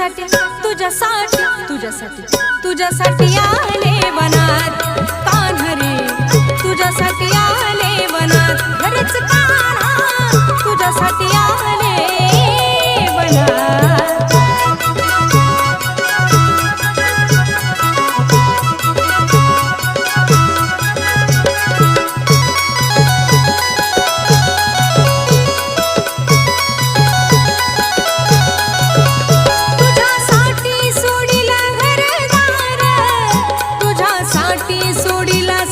तुझ्यासाठी तुझ्यासाठी तुझ्यासाठी तुझ्यासाठी आले वनात कान्हरे तुझ्यासाठी आले वनात खरंच कान्हा तुझ्यासाठी आले वनात तुझ्यासाठी सोडिला